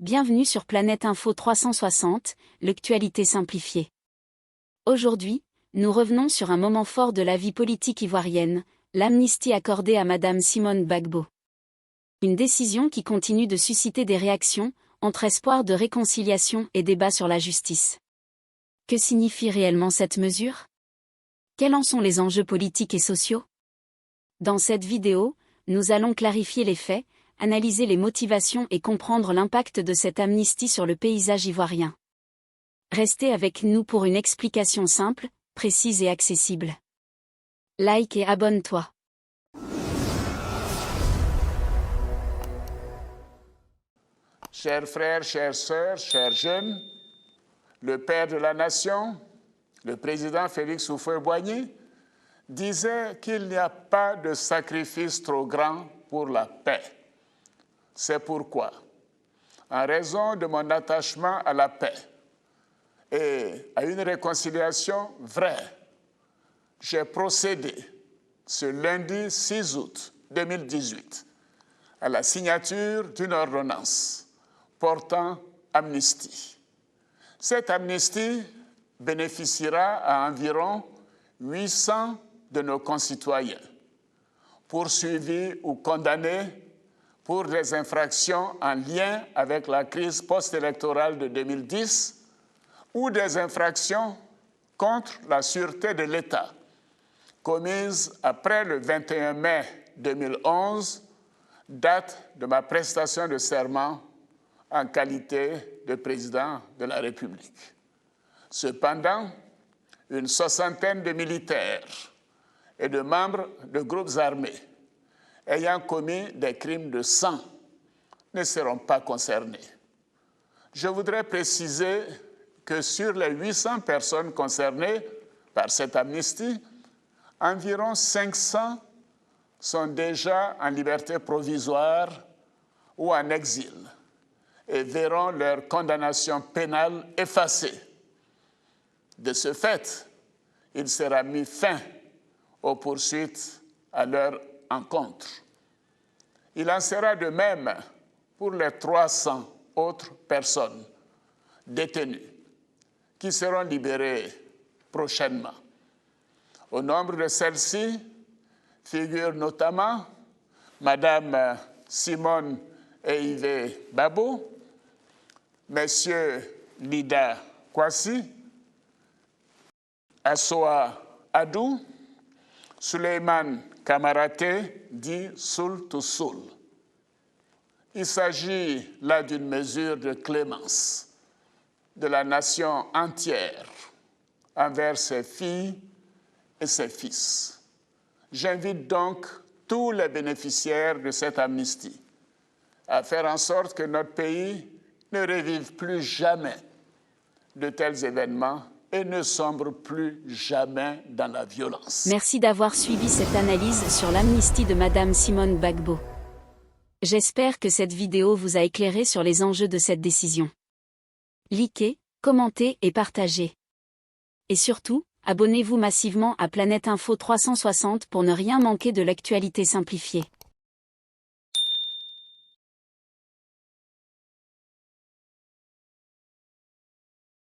Bienvenue sur Planète Info 360, l'actualité simplifiée. Aujourd'hui, nous revenons sur un moment fort de la vie politique ivoirienne, l'amnistie accordée à Madame Simone Gbagbo. Une décision qui continue de susciter des réactions, entre espoir de réconciliation et débat sur la justice. Que signifie réellement cette mesure? Quels en sont les enjeux politiques et sociaux? Dans cette vidéo, nous allons clarifier les faits, analyser les motivations et comprendre l'impact de cette amnistie sur le paysage ivoirien. Restez avec nous pour une explication simple, précise et accessible. Like et abonne-toi. Chers frères, chères sœurs, chers jeunes, le père de la nation, le président Félix Houphouët-Boigny, disait qu'il n'y a pas de sacrifice trop grand pour la paix. C'est pourquoi, en raison de mon attachement à la paix et à une réconciliation vraie, j'ai procédé ce lundi 6 août 2018 à la signature d'une ordonnance portant amnistie. Cette amnistie bénéficiera à environ 800 de nos concitoyens, poursuivis ou condamnés pour des infractions en lien avec la crise post-électorale de 2010 ou des infractions contre la sûreté de l'État commises après le 21 mai 2011, date de ma prestation de serment en qualité de président de la République. Cependant, une soixantaine de militaires et de membres de groupes armés ayant commis des crimes de sang ne seront pas concernés. Je voudrais préciser que sur les 800 personnes concernées par cette amnistie, environ 500 sont déjà en liberté provisoire ou en exil et verront leur condamnation pénale effacée. De ce fait, il sera mis fin aux poursuites à leur encontre. Il en sera de même pour les 300 autres personnes détenues qui seront libérées prochainement. Au nombre de celles-ci figurent notamment Madame Simone Eivé Gbagbo, Messieurs Lida Kwasi, Assoa Adou, Souleymane Kamaraté, dit Soul to Soul. Il s'agit là d'une mesure de clémence de la nation entière envers ses filles et ses fils. J'invite donc tous les bénéficiaires de cette amnistie à faire en sorte que notre pays ne revive plus jamais de tels événements et ne sombre plus jamais dans la violence. Merci d'avoir suivi cette analyse sur l'amnistie de Madame Simone Gbagbo. J'espère que cette vidéo vous a éclairé sur les enjeux de cette décision. Likez, commentez et partagez. Et surtout, abonnez-vous massivement à Planète Info 360 pour ne rien manquer de l'actualité simplifiée.